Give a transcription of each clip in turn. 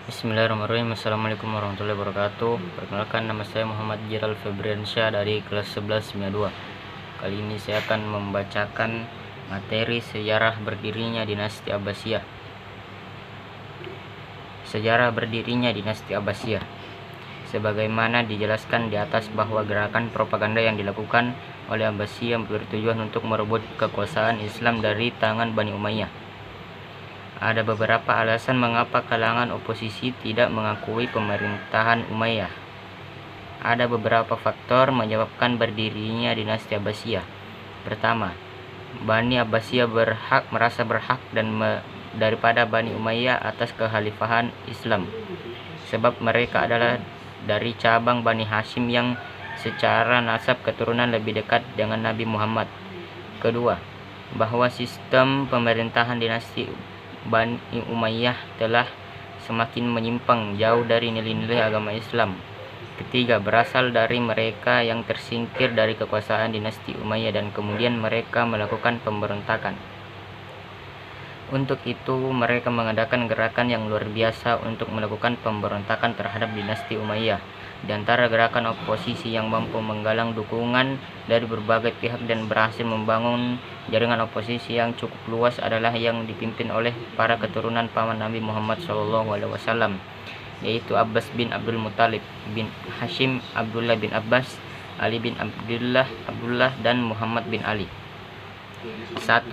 Bismillahirrahmanirrahim. Assalamualaikum warahmatullahi wabarakatuh. Perkenalkan, nama saya Muhammad Jiral Febriansyah dari kelas 11 2. Kali ini saya akan membacakan materi sejarah berdirinya dinasti Abbasiyah. Sejarah berdirinya dinasti Abbasiyah. Sebagaimana dijelaskan di atas bahwa gerakan propaganda yang dilakukan oleh Abbasiyah bertujuan untuk merebut kekuasaan Islam dari tangan Bani Umayyah. Ada beberapa alasan mengapa kalangan oposisi tidak mengakui pemerintahan Umayyah. Ada beberapa faktor menyebabkan berdirinya dinasti Abbasiyah. Pertama, Bani Abbasiyah merasa berhak daripada Bani Umayyah atas kekhalifahan Islam, sebab mereka adalah dari cabang Bani Hashim yang secara nasab keturunan lebih dekat dengan Nabi Muhammad. Kedua, bahwa sistem pemerintahan dinasti Bani Umayyah telah semakin menyimpang jauh dari nilai-nilai agama Islam. Ketiga, berasal dari mereka yang tersingkir dari kekuasaan dinasti Umayyah dan kemudian mereka melakukan pemberontakan. Untuk itu, mereka mengadakan gerakan yang luar biasa untuk melakukan pemberontakan terhadap dinasti Umayyah. Di antara gerakan oposisi yang mampu menggalang dukungan dari berbagai pihak dan berhasil membangun jaringan oposisi yang cukup luas adalah yang dipimpin oleh para keturunan paman Nabi Muhammad SAW, yaitu Abbas bin Abdul Muthalib bin Hashim, Abdullah bin Abbas, Ali bin Abdullah dan Muhammad bin Ali. 1.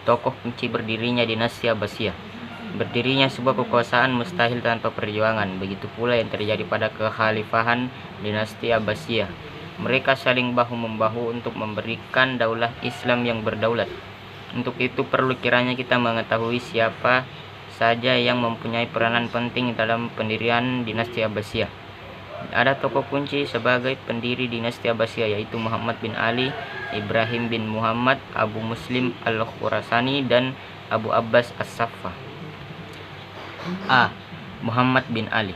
Tokoh kunci berdirinya dinasti Abbasiyah. Berdirinya sebuah kekuasaan mustahil tanpa perjuangan. Begitu pula yang terjadi pada kekhalifahan dinasti Abbasiyah. Mereka saling bahu-membahu untuk memberikan daulah Islam yang berdaulat. Untuk itu perlu kiranya kita mengetahui siapa saja yang mempunyai peranan penting dalam pendirian dinasti Abbasiyah. Ada tokoh kunci sebagai pendiri dinasti Abbasiyah, yaitu Muhammad bin Ali, Ibrahim bin Muhammad, Abu Muslim al-Khurasani, dan Abu Abbas as-Saffah. A. Muhammad bin Ali.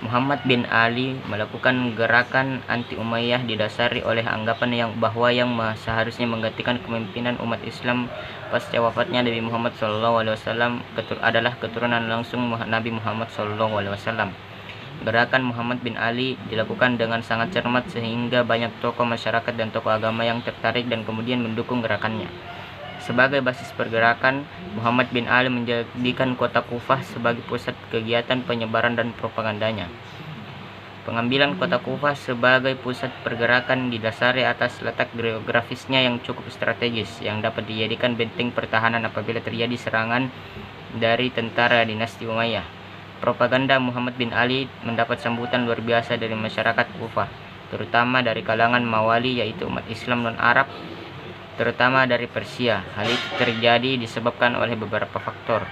Muhammad bin Ali melakukan gerakan anti-Umayyah didasari oleh anggapan bahwa yang seharusnya menggantikan kepemimpinan umat Islam pasca wafatnya Nabi Muhammad SAW adalah keturunan langsung Nabi Muhammad SAW. Gerakan Muhammad bin Ali dilakukan dengan sangat cermat sehingga banyak tokoh masyarakat dan tokoh agama yang tertarik dan kemudian mendukung gerakannya. Sebagai basis pergerakan, Muhammad bin Ali menjadikan kota Kufah sebagai pusat kegiatan penyebaran dan propagandanya. Pengambilan kota Kufah sebagai pusat pergerakan didasari atas letak geografisnya yang cukup strategis, yang dapat dijadikan benteng pertahanan apabila terjadi serangan dari tentara dinasti Umayyah. Propaganda Muhammad bin Ali mendapat sambutan luar biasa dari masyarakat Kufah, terutama dari kalangan Mawali, yaitu umat Islam non-Arab, terutama dari Persia. Hal itu terjadi disebabkan oleh beberapa faktor.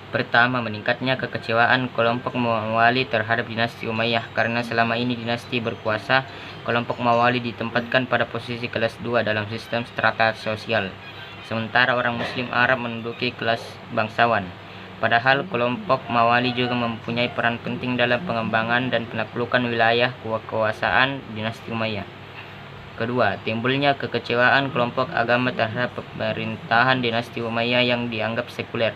Pertama, meningkatnya kekecewaan kelompok Mawali terhadap dinasti Umayyah karena selama ini dinasti berkuasa. Kelompok Mawali ditempatkan pada posisi kelas 2 dalam sistem strata sosial, sementara orang Muslim Arab menduduki kelas bangsawan. Padahal kelompok Mawali juga mempunyai peran penting dalam pengembangan dan penaklukan wilayah kekuasaan dinasti Umayyah. Kedua, timbulnya kekecewaan kelompok agama terhadap pemerintahan dinasti Umayyah yang dianggap sekuler.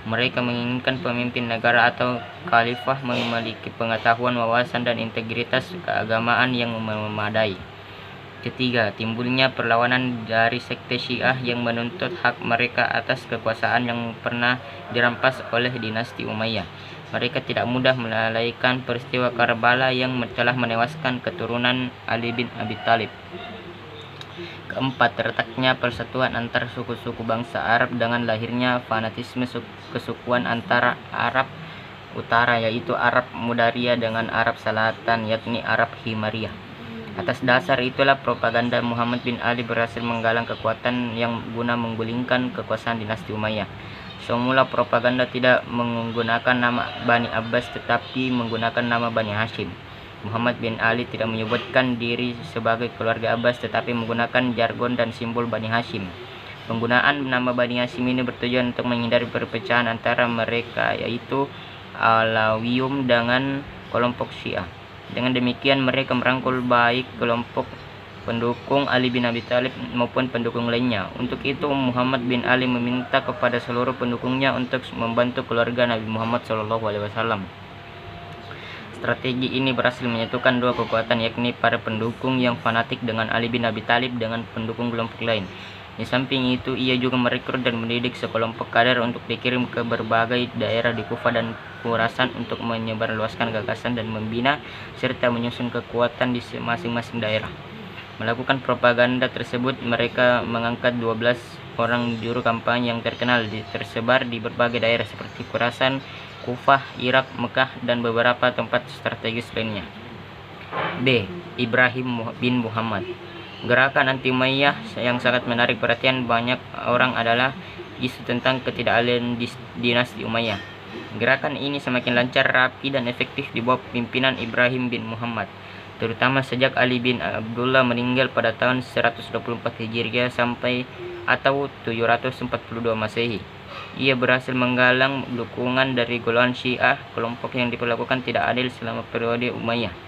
Mereka menginginkan pemimpin negara atau khalifah memiliki pengetahuan, wawasan, dan integritas keagamaan yang memadai. Ketiga, timbulnya perlawanan dari sekte Syiah yang menuntut hak mereka atas kekuasaan yang pernah dirampas oleh dinasti Umayyah. Mereka tidak mudah melalaikan peristiwa Karbala yang telah menewaskan keturunan Ali bin Abi Thalib. Keempat, terletaknya persatuan antar suku-suku bangsa Arab dengan lahirnya fanatisme kesukuan antara Arab Utara, yaitu Arab Mudaria, dengan Arab Selatan, yakni Arab Himariyah. Atas dasar itulah propaganda Muhammad bin Ali berhasil menggalang kekuatan yang guna menggulingkan kekuasaan dinasti Umayyah. Semula propaganda tidak menggunakan nama Bani Abbas tetapi menggunakan nama Bani Hashim. Muhammad bin Ali tidak menyebutkan diri sebagai keluarga Abbas tetapi menggunakan jargon dan simbol Bani Hashim. Penggunaan nama Bani Hashim ini bertujuan untuk menghindari perpecahan antara mereka, yaitu Alawiyum dengan kelompok Syiah. Dengan demikian mereka merangkul baik kelompok pendukung Ali bin Abi Thalib maupun pendukung lainnya. Untuk itu Muhammad bin Ali meminta kepada seluruh pendukungnya untuk membantu keluarga Nabi Muhammad SAW. Strategi ini berhasil menyatukan dua kekuatan, yakni para pendukung yang fanatik dengan Ali bin Abi Thalib dengan pendukung kelompok lain. Di samping itu, ia juga merekrut dan mendidik sekelompok kader untuk dikirim ke berbagai daerah di Kufah dan Khurasan untuk menyebarluaskan gagasan dan membina serta menyusun kekuatan di masing-masing daerah. Melakukan propaganda tersebut, mereka mengangkat 12 orang juru kampanye yang terkenal tersebar di berbagai daerah seperti Khurasan, Kufah, Irak, Mekah, dan beberapa tempat strategis lainnya. B. Ibrahim bin Muhammad. Gerakan anti Umayyah yang sangat menarik perhatian banyak orang adalah isu tentang ketidakadilan dinasti Umayyah. Gerakan ini semakin lancar, rapi, dan efektif di bawah pimpinan Ibrahim bin Muhammad, terutama sejak Ali bin Abdullah meninggal pada tahun 124 Hijriah sampai atau 742 Masehi. Ia berhasil menggalang dukungan dari golongan Syiah, kelompok yang diperlakukan tidak adil selama periode Umayyah.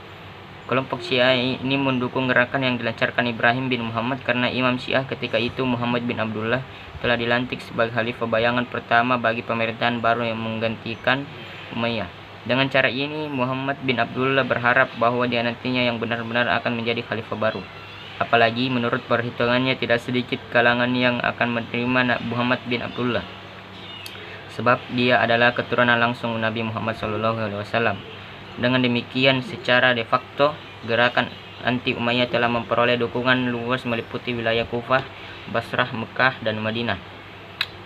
Kelompok Syiah ini mendukung gerakan yang dilancarkan Ibrahim bin Muhammad karena Imam Syiah ketika itu Muhammad bin Abdullah telah dilantik sebagai khalifah bayangan pertama bagi pemerintahan baru yang menggantikan Umayyah. Dengan cara ini, Muhammad bin Abdullah berharap bahwa dia nantinya yang benar-benar akan menjadi khalifah baru. Apalagi menurut perhitungannya tidak sedikit kalangan yang akan menerima Muhammad bin Abdullah, sebab dia adalah keturunan langsung Nabi Muhammad SAW. Dengan demikian, secara de facto, gerakan anti Umayyah telah memperoleh dukungan luas meliputi wilayah Kufah, Basrah, Mekah, dan Madinah.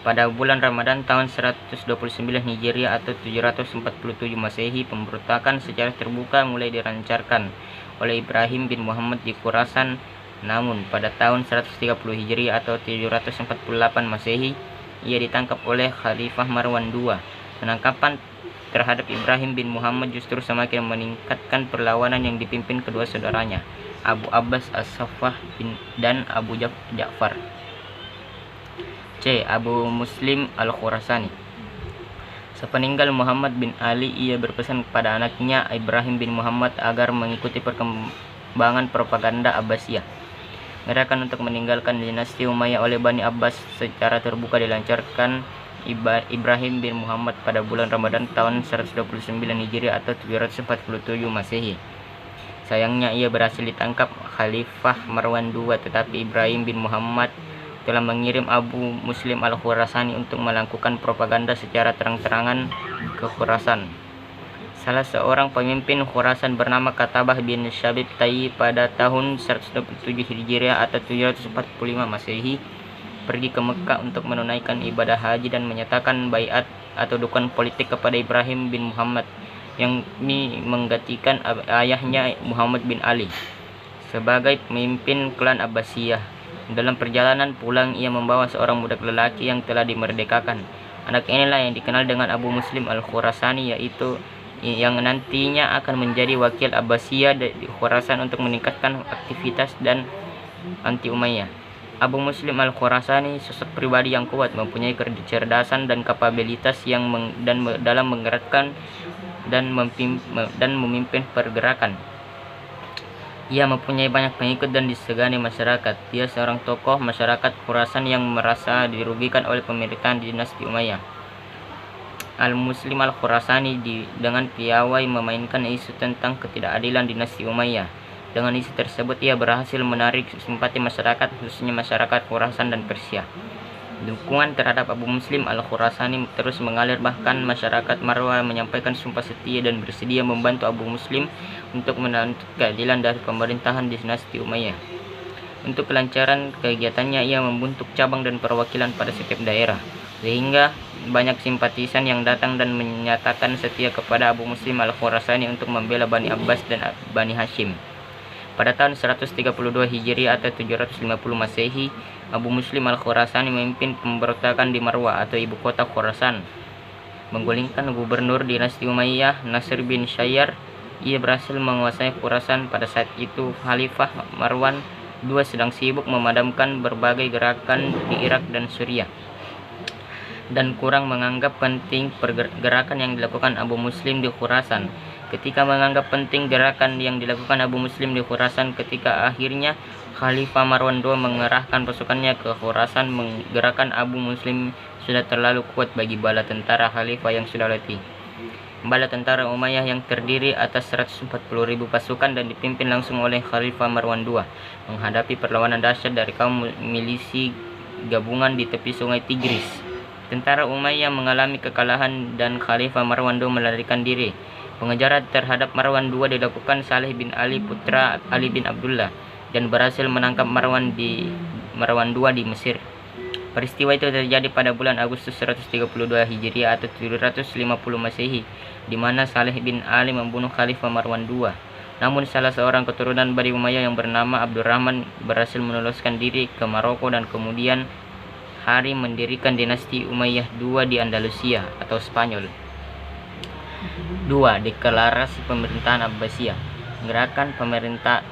Pada bulan Ramadan tahun 129 Hijriah atau 747 Masehi, pemberontakan secara terbuka mulai dilancarkan oleh Ibrahim bin Muhammad di Khurasan. Namun, pada tahun 130 Hijriah atau 748 Masehi, ia ditangkap oleh Khalifah Marwan II. Penangkapan terhadap Ibrahim bin Muhammad justru semakin meningkatkan perlawanan yang dipimpin kedua saudaranya, Abu Abbas As-Saffah dan Abu Ja'far. C. Abu Muslim Al-Khurasani. Sepeninggal Muhammad bin Ali, ia berpesan kepada anaknya Ibrahim bin Muhammad agar mengikuti perkembangan propaganda Abbasiyah. Gerakan untuk meninggalkan dinasti Umayyah oleh Bani Abbas secara terbuka dilancarkan Ibrahim bin Muhammad pada bulan Ramadan tahun 129 Hijriah atau 747 Masehi. Sayangnya ia berhasil ditangkap Khalifah Marwan II, tetapi Ibrahim bin Muhammad telah mengirim Abu Muslim Al-Khurasani untuk melakukan propaganda secara terang-terangan ke Khurasan. Salah seorang pemimpin Khurasan bernama Katabah bin Syabib Tayyi pada tahun 127 Hijriah atau 745 Masehi pergi ke Mekah untuk menunaikan ibadah haji dan menyatakan baiat atau dukungan politik kepada Ibrahim bin Muhammad yang ini menggantikan ayahnya Muhammad bin Ali sebagai pemimpin klan Abbasiyah. Dalam perjalanan pulang, ia membawa seorang budak lelaki yang telah dimerdekakan. Anak inilah yang dikenal dengan Abu Muslim Al-Khurasani, yaitu yang nantinya akan menjadi wakil Abbasiyah di Khurasan untuk meningkatkan aktivitas dan anti Umayyah. Abu Muslim Al-Khurasani sosok pribadi yang kuat, mempunyai kecerdasan dan kapabilitas yang dalam menggerakkan dan memimpin pergerakan. Ia mempunyai banyak pengikut dan disegani masyarakat. Dia seorang tokoh masyarakat Khurasan yang merasa dirugikan oleh pemerintahan dinasti Umayyah. Al-Muslim Al-Khurasani dengan piawai memainkan isu tentang ketidakadilan dinasti Umayyah. Dengan isu tersebut, ia berhasil menarik simpati masyarakat, khususnya masyarakat Khurasan dan Persia. Dukungan terhadap Abu Muslim Al-Khurasani terus mengalir, bahkan masyarakat Marwa menyampaikan sumpah setia dan bersedia membantu Abu Muslim untuk menuntut keadilan dari pemerintahan dinasti Umayyah. Untuk kelancaran kegiatannya, ia membentuk cabang dan perwakilan pada setiap daerah, sehingga banyak simpatisan yang datang dan menyatakan setia kepada Abu Muslim Al-Khurasani untuk membela Bani Abbas dan Bani Hashim. Pada tahun 132 Hijriah atau 750 Masehi, Abu Muslim Al-Khurasani memimpin pemberontakan di Marwa atau ibu kota Khurasan, menggulingkan gubernur dinasti Umayyah Nasir bin Syayyar. Ia berhasil menguasai Khurasan. Pada saat itu Khalifah Marwan II sedang sibuk memadamkan berbagai gerakan di Irak dan Suriah, dan kurang menganggap penting gerakan yang dilakukan Abu Muslim di Khurasan. Ketika menganggap penting gerakan yang dilakukan Abu Muslim di Khurasan, ketika akhirnya Khalifah Marwan II mengerahkan pasukannya ke Khurasan. Menggerakkan Abu Muslim sudah terlalu kuat bagi bala tentara Khalifah yang sudah letih. Bala tentara Umayyah yang terdiri atas 140.000 pasukan dan dipimpin langsung oleh Khalifah Marwan II menghadapi perlawanan dahsyat dari kaum milisi gabungan di tepi sungai Tigris. Tentara Umayyah mengalami kekalahan dan Khalifah Marwan II melarikan diri. Pengejaran terhadap Marwan II dilakukan Saleh bin Ali, putra Ali bin Abdullah, dan berhasil menangkap Marwan II di Mesir. Peristiwa itu terjadi pada bulan Agustus 132 Hijriah atau 750 Masehi, di mana Saleh bin Ali membunuh Khalifah Marwan II. Namun salah seorang keturunan Bani Umayyah yang bernama Abdurrahman berhasil meloloskan diri ke Maroko dan kemudian hari mendirikan dinasti Umayyah II di Andalusia atau Spanyol. 2. Deklarasi Pemerintahan Abbasiyah. Gerakan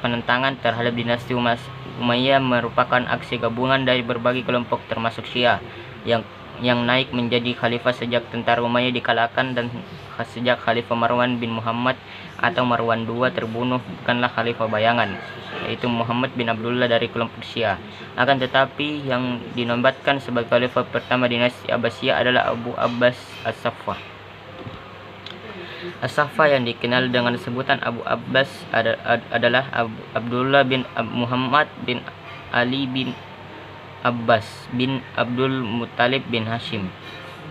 penentangan terhadap dinasti Umayyah merupakan aksi gabungan dari berbagai kelompok termasuk Syiah yang naik menjadi khalifah sejak tentara Umayyah dikalahkan dan sejak Khalifah Marwan bin Muhammad atau Marwan II terbunuh bukanlah khalifah bayangan, yaitu Muhammad bin Abdullah dari kelompok Syiah. Akan tetapi yang dinobatkan sebagai khalifah pertama dinasti Abbasiyah adalah Abu Abbas As-Saffah. As-Saffah yang dikenal dengan sebutan Abu Abbas adalah Abdullah bin Muhammad bin Ali bin Abbas bin Abdul Muttalib bin Hashim.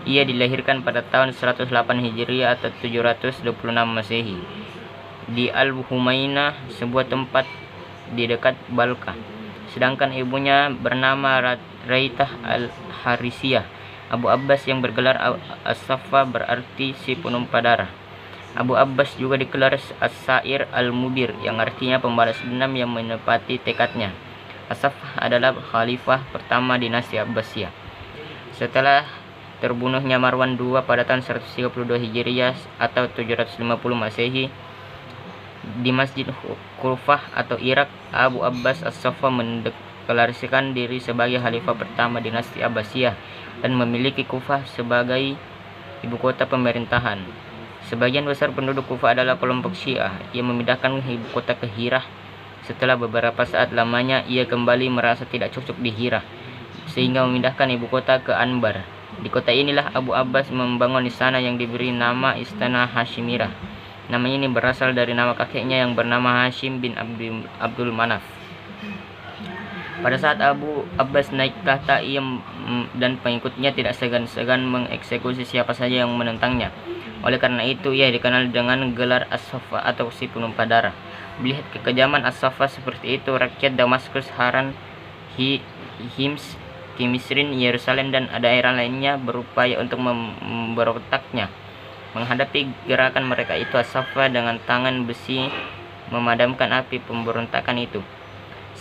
Ia dilahirkan pada tahun 108 Hijriah atau 726 Masehi di Al-Humainah, sebuah tempat di dekat Balkah. Sedangkan ibunya bernama Raitah Al-Harisiyah. Abu Abbas yang bergelar As-Saffah berarti si penumpah darah. Abu Abbas juga digelar As-Sa'ir Al-Mubir yang artinya pembalas dendam yang menepati tekadnya. As-Saffah adalah khalifah pertama dinasti Abbasiyah. Setelah terbunuhnya Marwan II pada tahun 132 Hijriah atau 750 Masehi di Masjid Kufah atau Irak, Abu Abbas As-Saffah mendeklarasikan diri sebagai khalifah pertama dinasti Abbasiyah dan memiliki Kufah sebagai ibu kota pemerintahan. Sebagian besar penduduk Kufah adalah kelompok Syiah. Ia memindahkan ibu kota ke Hirah. Setelah beberapa saat lamanya, ia kembali merasa tidak cocok di Hirah, sehingga memindahkan ibu kota ke Anbar. Di kota inilah Abu Abbas membangun istana yang diberi nama Istana Hashimirah. Nama ini berasal dari nama kakeknya yang bernama Hashim bin Abdul Manaf. Pada saat Abu Abbas naik tahta, ia dan pengikutnya tidak segan-segan mengeksekusi siapa saja yang menentangnya. Oleh karena itu, ia dikenal dengan gelar As-Saffah atau si penumpah darah. Melihat kekejaman As-Saffah seperti itu, rakyat Damaskus, Haran, Hims, Kimisrin, Yerusalem, dan daerah lainnya berupaya untuk memberontaknya. Menghadapi gerakan mereka itu, As-Saffah dengan tangan besi memadamkan api pemberontakan itu.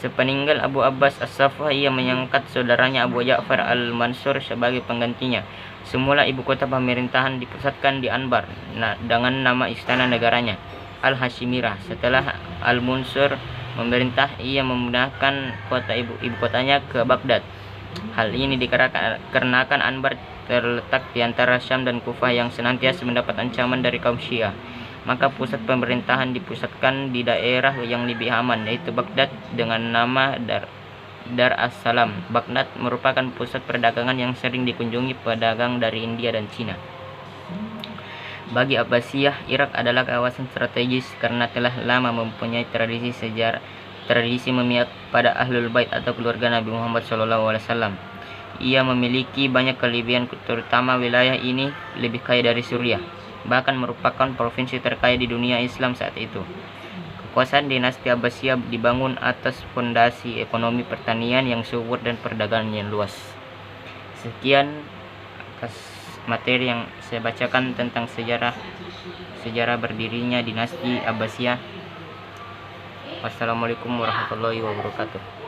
Sepeninggal Abu Abbas As-Saffah, ia mengangkat saudaranya Abu Ja'far Al-Mansur sebagai penggantinya. Semula ibu kota pemerintahan dipusatkan di Anbar dengan nama istana negaranya Al-Hashimirah. Setelah Al-Mansur memerintah, ia memindahkan ibu kotanya ke Baghdad. Hal ini dikarenakan Anbar terletak di antara Syam dan Kufah yang senantiasa mendapat ancaman dari kaum Syiah. Maka pusat pemerintahan dipusatkan di daerah yang lebih aman, yaitu Baghdad dengan nama Dar as-Salam. Baghdad merupakan pusat perdagangan yang sering dikunjungi pedagang dari India dan Cina. Bagi Abbasiyah, Irak adalah kawasan strategis karena telah lama mempunyai tradisi memihak pada Ahlul Bait atau keluarga Nabi Muhammad SAW. Ia memiliki banyak kelebihan, terutama wilayah ini lebih kaya dari Suriah, bahkan merupakan provinsi terkaya di dunia Islam saat itu. Kekuasaan dinasti Abbasiyah dibangun atas fondasi ekonomi pertanian yang subur dan perdagangan yang luas. Sekian atas materi yang saya bacakan tentang sejarah berdirinya dinasti Abbasiyah. Wassalamualaikum warahmatullahi wabarakatuh.